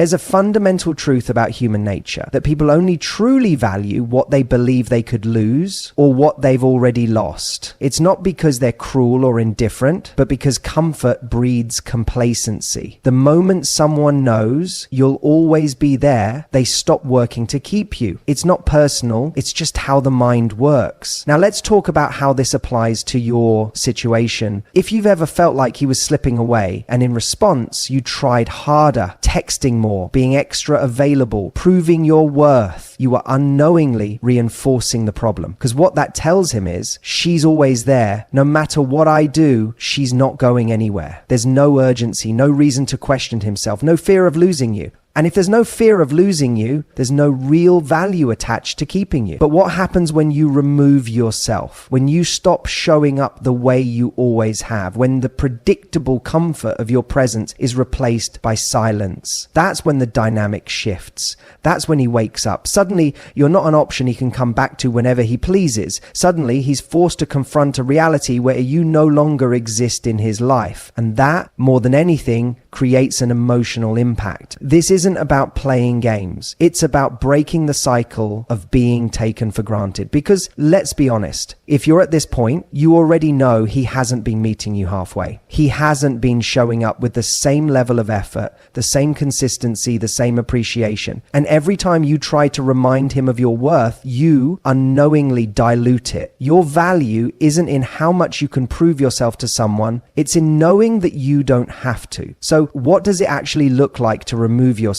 There's a fundamental truth about human nature that people only truly value what they believe they could lose or what they've already lost. It's not because they're cruel or indifferent, but because comfort breeds complacency. The moment someone knows you'll always be there, they stop working to keep you. It's not personal, it's just how the mind works. Now let's talk about how this applies to your situation. If you've ever felt like he was slipping away and in response you tried harder, texting more, being extra available, proving your worth, you are unknowingly reinforcing the problem. Because what that tells him is, she's always there. No matter what I do, she's not going anywhere. There's no urgency, no reason to question himself, no fear of losing you. And if there's no fear of losing you, there's no real value attached to keeping you. But what happens when you remove yourself? When you stop showing up the way you always have? When the predictable comfort of your presence is replaced by silence? That's when the dynamic shifts. That's when he wakes up. Suddenly, you're not an option he can come back to whenever he pleases. Suddenly, he's forced to confront a reality where you no longer exist in his life. And that, more than anything, creates an emotional impact. This isn't about playing games. It's about breaking the cycle of being taken for granted. Because let's be honest, if you're at this point, you already know he hasn't been meeting you halfway. He hasn't been showing up with the same level of effort, the same consistency, the same appreciation. And every time you try to remind him of your worth, you unknowingly dilute it. Your value isn't in how much you can prove yourself to someone. It's in knowing that you don't have to. So what does it actually look like to remove yourself?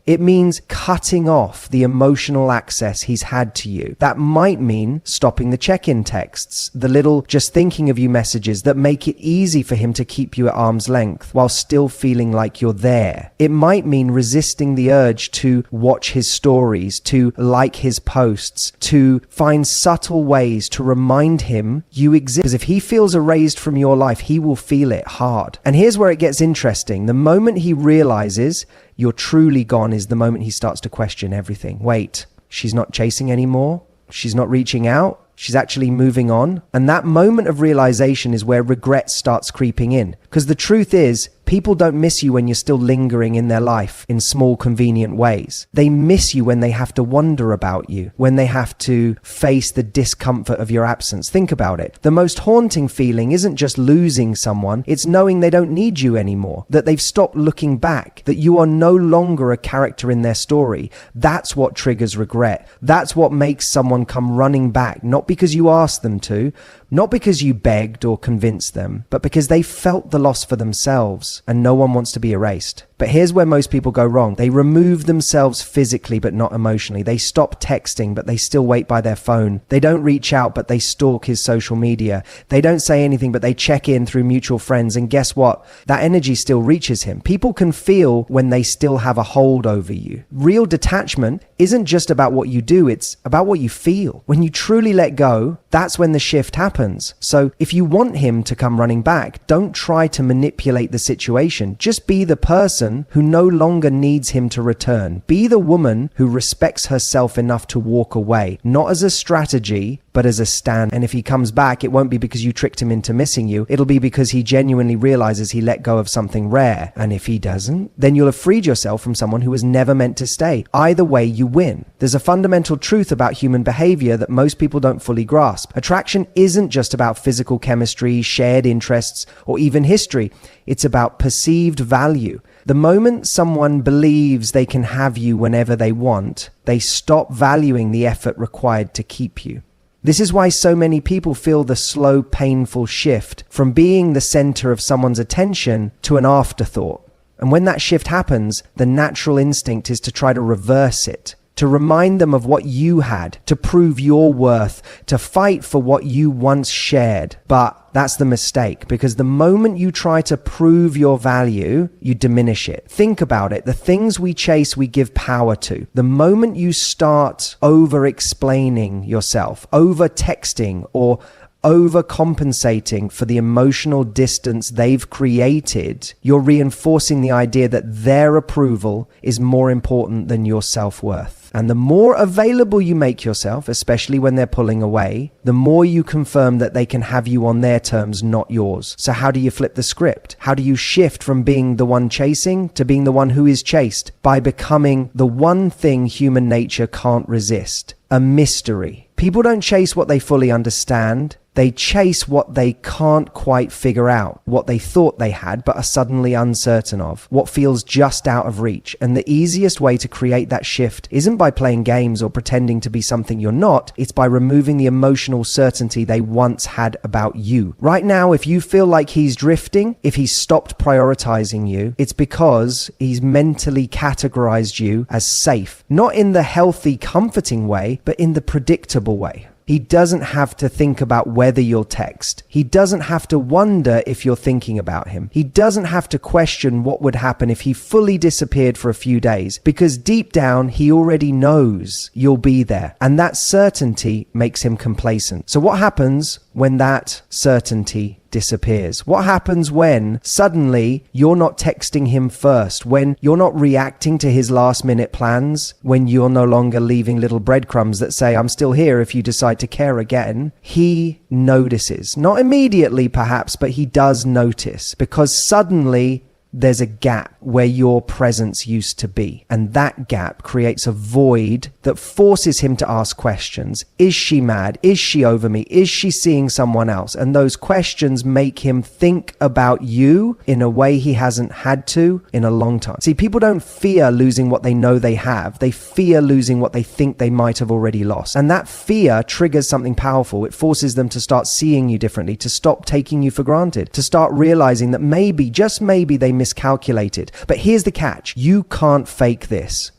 It means cutting off the emotional access he's had to you. That might mean stopping the check-in texts, the little just thinking of you messages that make it easy for him to keep you at arm's length while still feeling like you're there. It might mean resisting the urge to watch his stories, to like his posts, to find subtle ways to remind him you exist. Because if he feels erased from your life, he will feel it hard. And here's where it gets interesting. The moment he realizes you're truly gone is the moment he starts to question everything. Wait, she's not chasing anymore? She's not reaching out? She's actually moving on? And that moment of realization is where regret starts creeping in. Because the truth is, people don't miss you when you're still lingering in their life in small, convenient ways. They miss you when they have to wonder about you, when they have to face the discomfort of your absence. Think about it. The most haunting feeling isn't just losing someone, it's knowing they don't need you anymore, that they've stopped looking back, that you are no longer a character in their story. That's what triggers regret. That's what makes someone come running back, not because you asked them to, not because you begged or convinced them, but because they felt the loss for themselves, and no one wants to be erased. But here's where most people go wrong. They remove themselves physically, but not emotionally. They stop texting, but they still wait by their phone. They don't reach out, but they stalk his social media. They don't say anything, but they check in through mutual friends. And guess what? That energy still reaches him. People can feel when they still have a hold over you. Real detachment isn't just about what you do, it's about what you feel. When you truly let go, that's when the shift happens. So if you want him to come running back, don't try to manipulate the situation. Just be the person who no longer needs him to return. Be the woman who respects herself enough to walk away, not as a strategy, but as a stand. And if he comes back, it won't be because you tricked him into missing you. It'll be because he genuinely realizes he let go of something rare. And if he doesn't, then you'll have freed yourself from someone who was never meant to stay. Either way, you win. There's a fundamental truth about human behavior that most people don't fully grasp. Attraction isn't just about physical chemistry, shared interests, or even history. It's about perceived value. The moment someone believes they can have you whenever they want, they stop valuing the effort required to keep you. This is why so many people feel the slow, painful shift from being the center of someone's attention to an afterthought. And when that shift happens, the natural instinct is to try to reverse it, to remind them of what you had, to prove your worth, to fight for what you once shared. But that's the mistake, because the moment you try to prove your value, you diminish it. Think about it. The things we chase, we give power to. The moment you start over-explaining yourself, over-texting, or overcompensating for the emotional distance they've created, you're reinforcing the idea that their approval is more important than your self-worth. And the more available you make yourself, especially when they're pulling away, the more you confirm that they can have you on their terms, not yours. So how do you flip the script? How do you shift from being the one chasing to being the one who is chased? By becoming the one thing human nature can't resist: a mystery. People don't chase what they fully understand. They chase what they can't quite figure out, what they thought they had but are suddenly uncertain of, what feels just out of reach. And the easiest way to create that shift isn't by playing games or pretending to be something you're not. It's by removing the emotional certainty they once had about you. Right now, if you feel like he's drifting, if he's stopped prioritizing you, it's because he's mentally categorized you as safe. Not in the healthy, comforting way, but in the predictable way. He doesn't have to think about whether you'll text. He doesn't have to wonder if you're thinking about him. He doesn't have to question what would happen if he fully disappeared for a few days, because deep down, he already knows you'll be there. And that certainty makes him complacent. So what happens when that certainty disappears? What happens when suddenly you're not texting him first, when you're not reacting to his last minute plans, when you're no longer leaving little breadcrumbs that say, I'm still here if you decide to care again? He notices. Not immediately perhaps, but he does notice, because suddenly there's a gap where your presence used to be. And that gap creates a void that forces him to ask questions. Is she mad? Is she over me? Is she seeing someone else? And those questions make him think about you in a way he hasn't had to in a long time. See, people don't fear losing what they know they have. They fear losing what they think they might have already lost. And that fear triggers something powerful. It forces them to start seeing you differently, to stop taking you for granted, to start realizing that maybe, just maybe, they miscalculated. But here's the catch. You can't fake this.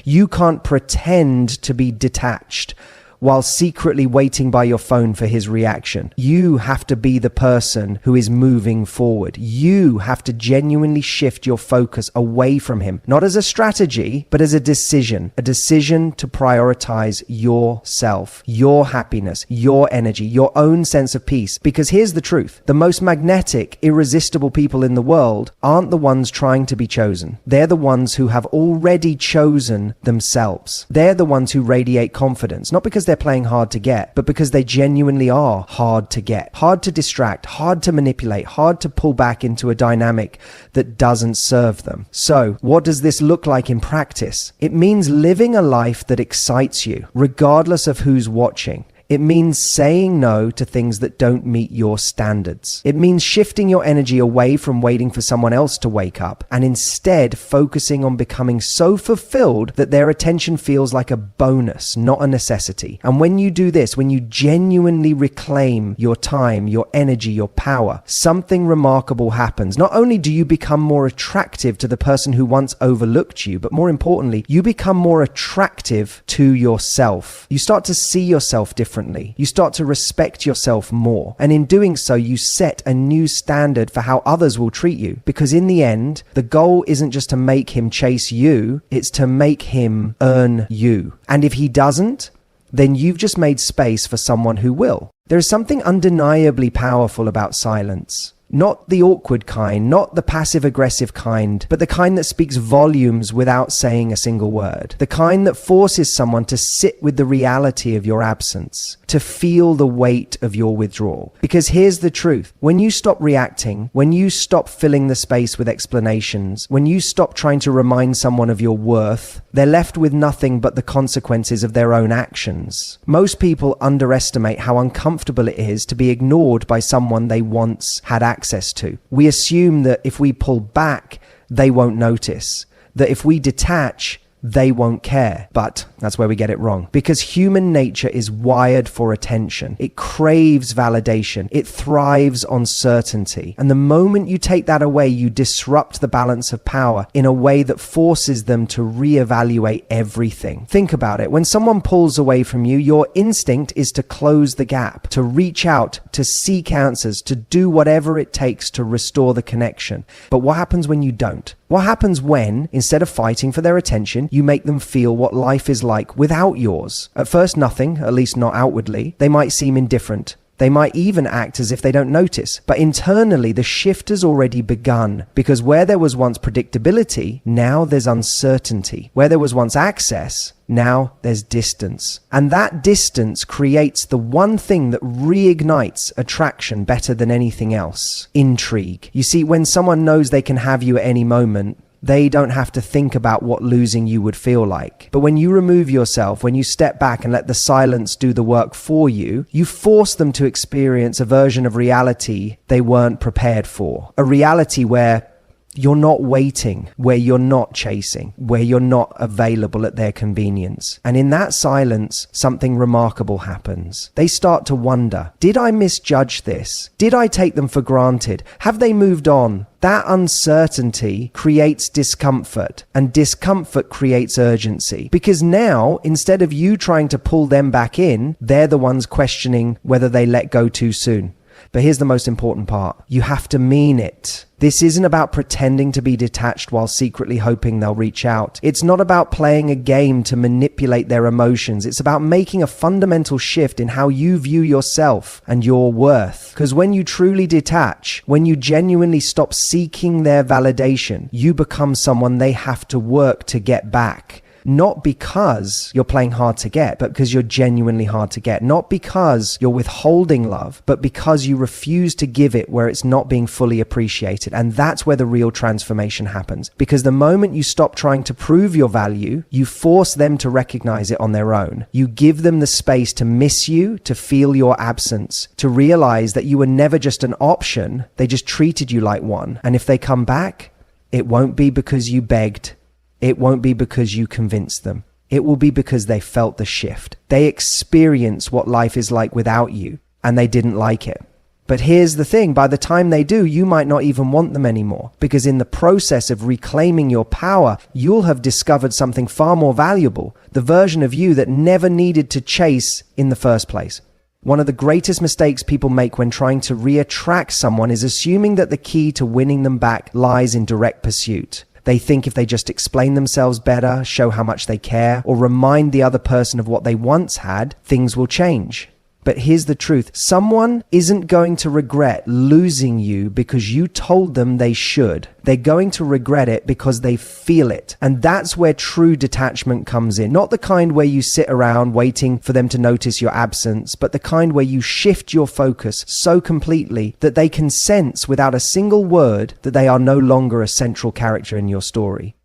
You can't pretend to be detached while secretly waiting by your phone for his reaction. You have to be the person who is moving forward. You have to genuinely shift your focus away from him, not as a strategy, but as a decision to prioritize yourself, your happiness, your energy, your own sense of peace. Because here's the truth. The most magnetic, irresistible people in the world aren't the ones trying to be chosen. They're the ones who have already chosen themselves. They're the ones who radiate confidence, not because they're playing hard to get, but because they genuinely are hard to get, hard to distract, hard to manipulate, hard to pull back into a dynamic that doesn't serve them. So, what does this look like in practice? It means living a life that excites you, regardless of who's watching. It means saying no to things that don't meet your standards. It means shifting your energy away from waiting for someone else to wake up and instead focusing on becoming so fulfilled that their attention feels like a bonus, not a necessity. And when you do this, when you genuinely reclaim your time, your energy, your power, something remarkable happens. Not only do you become more attractive to the person who once overlooked you, but more importantly, you become more attractive to yourself. You start to see yourself differently. You start to respect yourself more. And in doing so, you set a new standard for how others will treat you. Because in the end, the goal isn't just to make him chase you, it's to make him earn you. And if he doesn't, then you've just made space for someone who will. There is something undeniably powerful about silence. Not the awkward kind, not the passive-aggressive kind, but the kind that speaks volumes without saying a single word. The kind that forces someone to sit with the reality of your absence, to feel the weight of your withdrawal. Because here's the truth. When you stop reacting, when you stop filling the space with explanations, when you stop trying to remind someone of your worth, they're left with nothing but the consequences of their own actions. Most people underestimate how uncomfortable it is to be ignored by someone they once had access to. We assume that if we pull back, they won't notice. That if we detach, they won't care. But that's where we get it wrong. Because human nature is wired for attention. It craves validation. It thrives on certainty. And the moment you take that away, you disrupt the balance of power in a way that forces them to reevaluate everything. Think about it. When someone pulls away from you, your instinct is to close the gap, to reach out, to seek answers, to do whatever it takes to restore the connection. But what happens when you don't? What happens when, instead of fighting for their attention, you make them feel what life is like without yours? At first, nothing, at least not outwardly. They might seem indifferent. They might even act as if they don't notice. But internally, the shift has already begun, because where there was once predictability, now there's uncertainty. Where there was once access, now there's distance. And that distance creates the one thing that reignites attraction better than anything else: intrigue. You see, when someone knows they can have you at any moment, they don't have to think about what losing you would feel like. But when you remove yourself, when you step back and let the silence do the work for you, you force them to experience a version of reality they weren't prepared for. A reality where you're not waiting, where you're not chasing, where you're not available at their convenience. And in that silence, something remarkable happens. They start to wonder, did I misjudge this? Did I take them for granted? Have they moved on? That uncertainty creates discomfort, and discomfort creates urgency. Because now, instead of you trying to pull them back in, they're the ones questioning whether they let go too soon. But here's the most important part. You have to mean it. This isn't about pretending to be detached while secretly hoping they'll reach out. It's not about playing a game to manipulate their emotions. It's about making a fundamental shift in how you view yourself and your worth. Because when you truly detach, when you genuinely stop seeking their validation, you become someone they have to work to get back. Not because you're playing hard to get, but because you're genuinely hard to get. Not because you're withholding love, but because you refuse to give it where it's not being fully appreciated. And that's where the real transformation happens. Because the moment you stop trying to prove your value, you force them to recognize it on their own. You give them the space to miss you, to feel your absence, to realize that you were never just an option. They just treated you like one. And if they come back, it won't be because you begged. It won't be because you convinced them. It will be because they felt the shift. They experience what life is like without you, and they didn't like it. But here's the thing, by the time they do, you might not even want them anymore, because in the process of reclaiming your power, you'll have discovered something far more valuable, the version of you that never needed to chase in the first place. One of the greatest mistakes people make when trying to re-attract someone is assuming that the key to winning them back lies in direct pursuit. They think if they just explain themselves better, show how much they care, or remind the other person of what they once had, things will change. But here's the truth. Someone isn't going to regret losing you because you told them they should. They're going to regret it because they feel it. And that's where true detachment comes in. Not the kind where you sit around waiting for them to notice your absence, but the kind where you shift your focus so completely that they can sense without a single word that they are no longer a central character in your story.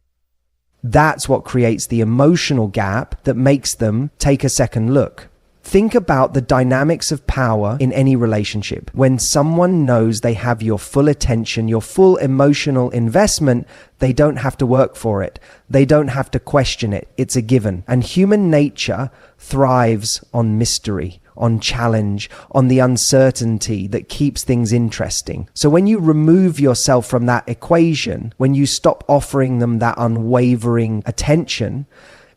That's what creates the emotional gap that makes them take a second look. Think about the dynamics of power in any relationship. When someone knows they have your full attention, your full emotional investment, they don't have to work for it. They don't have to question it. It's a given. And human nature thrives on mystery, on challenge, on the uncertainty that keeps things interesting. So when you remove yourself from that equation, when you stop offering them that unwavering attention,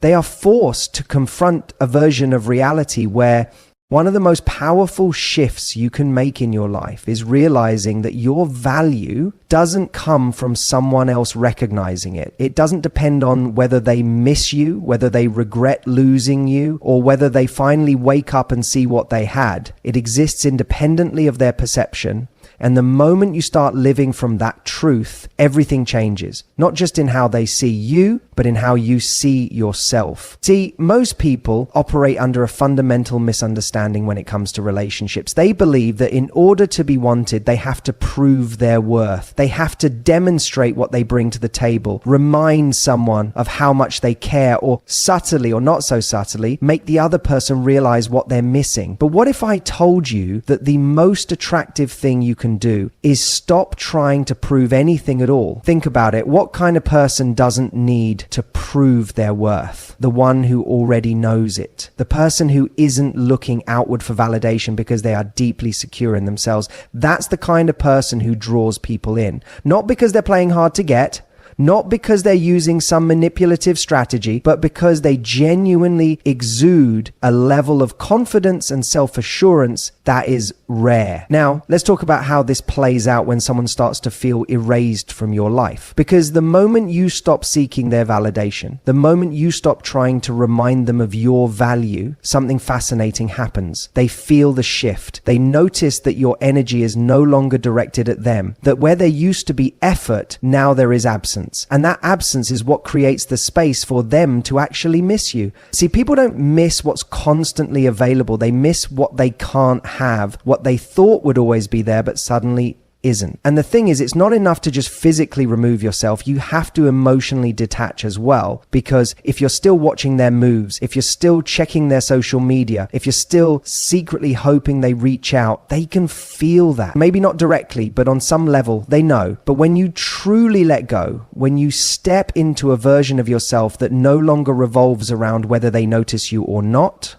they are forced to confront a version of reality where one of the most powerful shifts you can make in your life is realizing that your value doesn't come from someone else recognizing it. It doesn't depend on whether they miss you, whether they regret losing you, or whether they finally wake up and see what they had. It exists independently of their perception. And the moment you start living from that truth, everything changes. Not just in how they see you, but in how you see yourself. See, most people operate under a fundamental misunderstanding when it comes to relationships. They believe that in order to be wanted, they have to prove their worth. They have to demonstrate what they bring to the table, remind someone of how much they care, or subtly or not so subtly, make the other person realize what they're missing. But what if I told you that the most attractive thing you can do is stop trying to prove anything at all? Think about it. What kind of person doesn't need to prove their worth? The one who already knows it. The person who isn't looking outward for validation because they are deeply secure in themselves. That's the kind of person who draws people in. Not because they're playing hard to get, Not because they're using some manipulative strategy, but because they genuinely exude a level of confidence and self-assurance that is rare. Now, let's talk about how this plays out when someone starts to feel erased from your life. Because the moment you stop seeking their validation, the moment you stop trying to remind them of your value, something fascinating happens. They feel the shift. They notice that your energy is no longer directed at them, that where there used to be effort, now there is absence. And that absence is what creates the space for them to actually miss you. See, people don't miss what's constantly available. They miss what they can't have, what they thought would always be there, but suddenly isn't. And the thing is, it's not enough to just physically remove yourself. You have to emotionally detach as well, because if you're still watching their moves, if you're still checking their social media, if you're still secretly hoping they reach out, they can feel that. Maybe not directly, but on some level they know. But when you truly let go, when you step into a version of yourself that no longer revolves around whether they notice you or not,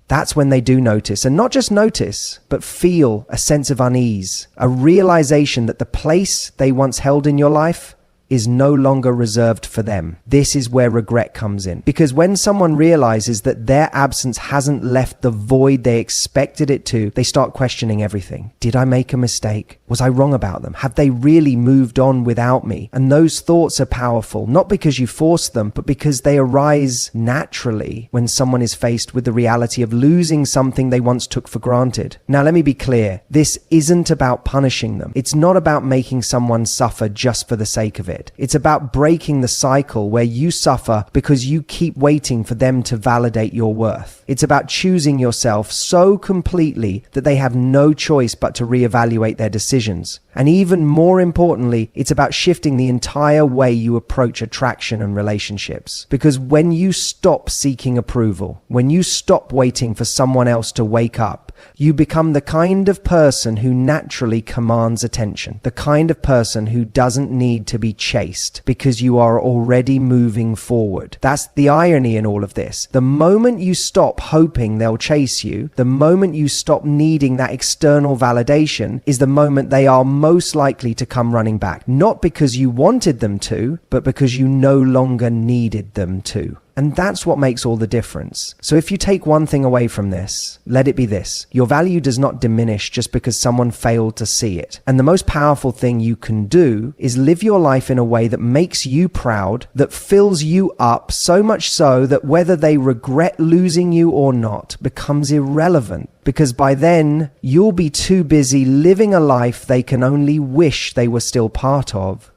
that's when they do notice. And not just notice, but feel a sense of unease, a realization that the place they once held in your life is no longer reserved for them. This is where regret comes in. Because when someone realizes that their absence hasn't left the void they expected it to, they start questioning everything. Did I make a mistake? Was I wrong about them? Have they really moved on without me? And those thoughts are powerful, not because you force them, but because they arise naturally when someone is faced with the reality of losing something they once took for granted. Now, let me be clear. This isn't about punishing them. It's not about making someone suffer just for the sake of it. It's about breaking the cycle where you suffer because you keep waiting for them to validate your worth. It's about choosing yourself so completely that they have no choice but to reevaluate their decisions. And even more importantly, it's about shifting the entire way you approach attraction and relationships. Because when you stop seeking approval, when you stop waiting for someone else to wake up, you become the kind of person who naturally commands attention, the kind of person who doesn't need to be chased because you are already moving forward. That's the irony in all of this. The moment you stop hoping they'll chase you, the moment you stop needing that external validation, is the moment they are most likely to come running back. Not because you wanted them to, but because you no longer needed them to. And that's what makes all the difference. So if you take one thing away from this, let it be this. Your value does not diminish just because someone failed to see it. And the most powerful thing you can do is live your life in a way that makes you proud, that fills you up so much so that whether they regret losing you or not becomes irrelevant. Because by then, you'll be too busy living a life they can only wish they were still part of.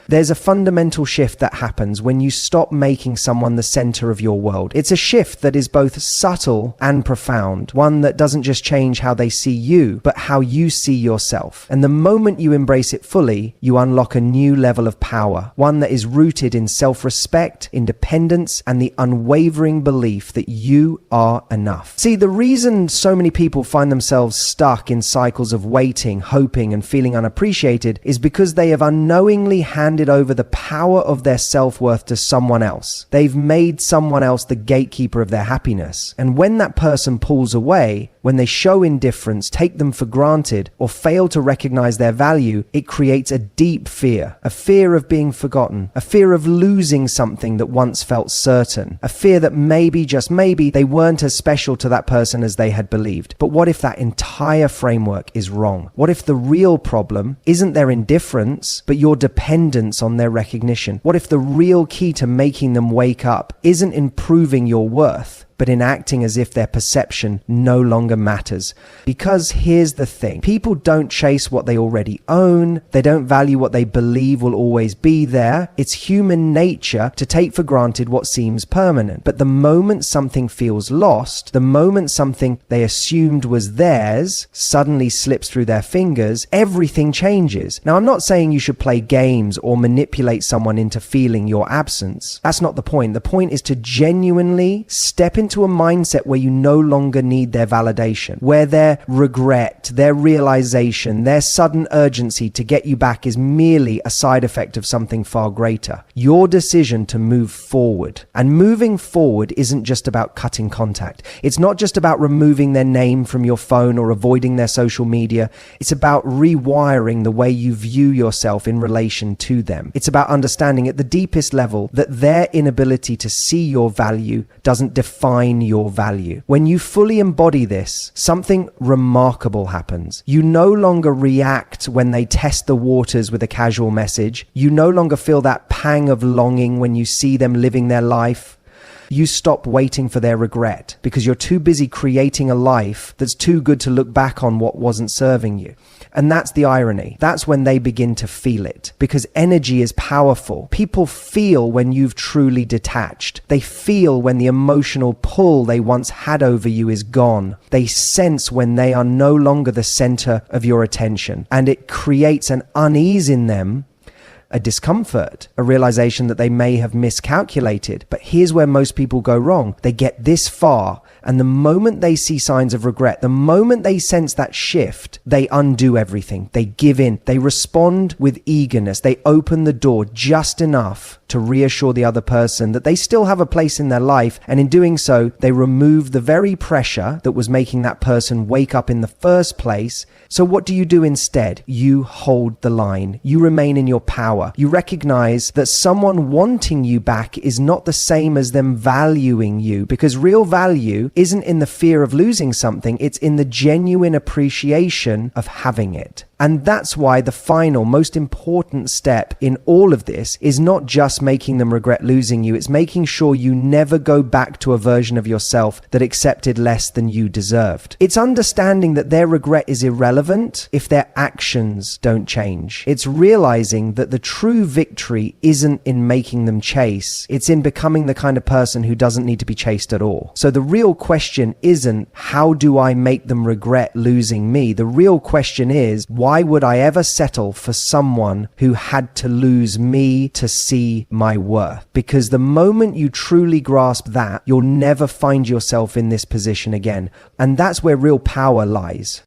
There's a fundamental shift that happens when you stop making someone the center of your world. It's a shift that is both subtle and profound, one that doesn't just change how they see you, but how you see yourself. And the moment you embrace it fully, you unlock a new level of power, one that is rooted in self-respect, independence, and the unwavering belief that you are enough. See, the reason so many people find themselves stuck in cycles of waiting, hoping, and feeling unappreciated is because they have unknowingly handed over the power of their self-worth to someone else. They've made someone else the gatekeeper of their happiness. And when that person pulls away, when they show indifference, take them for granted, or fail to recognize their value, it creates a deep fear, a fear of being forgotten, a fear of losing something that once felt certain, a fear that maybe, just maybe, they weren't as special to that person as they had believed. But what if that entire framework is wrong? What if the real problem isn't their indifference, but your dependence on their recognition? What if the real key to making them wake up isn't improving your worth, but in acting as if their perception no longer matters? Because here's the thing. People don't chase what they already own. They don't value what they believe will always be there. It's human nature to take for granted what seems permanent. But the moment something feels lost, the moment something they assumed was theirs suddenly slips through their fingers, everything changes. Now, I'm not saying you should play games or manipulate someone into feeling your absence. That's not the point. The point is to genuinely step into a mindset where you no longer need their validation, where their regret, their realization, their sudden urgency to get you back is merely a side effect of something far greater. Your decision to move forward. And moving forward isn't just about cutting contact. It's not just about removing their name from your phone or avoiding their social media. It's about rewiring the way you view yourself in relation to them. It's about understanding at the deepest level that their inability to see your value doesn't define your value. When you fully embody this, something remarkable happens. You no longer react when they test the waters with a casual message. You no longer feel that pang of longing when you see them living their life. You stop waiting for their regret because you're too busy creating a life that's too good to look back on what wasn't serving you. And that's the irony. That's when they begin to feel it, because energy is powerful. People feel when you've truly detached. They feel when the emotional pull they once had over you is gone. They sense when they are no longer the center of your attention, and it creates an unease in them, a discomfort, a realization that they may have miscalculated. But here's where most people go wrong. They get this far, and the moment they see signs of regret, the moment they sense that shift, they undo everything. They give in. They respond with eagerness. They open the door just enough to reassure the other person that they still have a place in their life. And in doing so, they remove the very pressure that was making that person wake up in the first place. So what do you do instead? You hold the line. You remain in your power. You recognize that someone wanting you back is not the same as them valuing you, because real value isn't in the fear of losing something. It's in the genuine appreciation of having it. And that's why the final, most important step in all of this is not just making them regret losing you. It's making sure you never go back to a version of yourself that accepted less than you deserved. It's understanding that their regret is irrelevant if their actions don't change. It's realizing that the true victory isn't in making them chase. It's in becoming the kind of person who doesn't need to be chased at all. So the real question isn't, how do I make them regret losing me? The real question is, why would I ever settle for someone who had to lose me to see my worth? Because the moment you truly grasp that, you'll never find yourself in this position again. And that's where real power lies.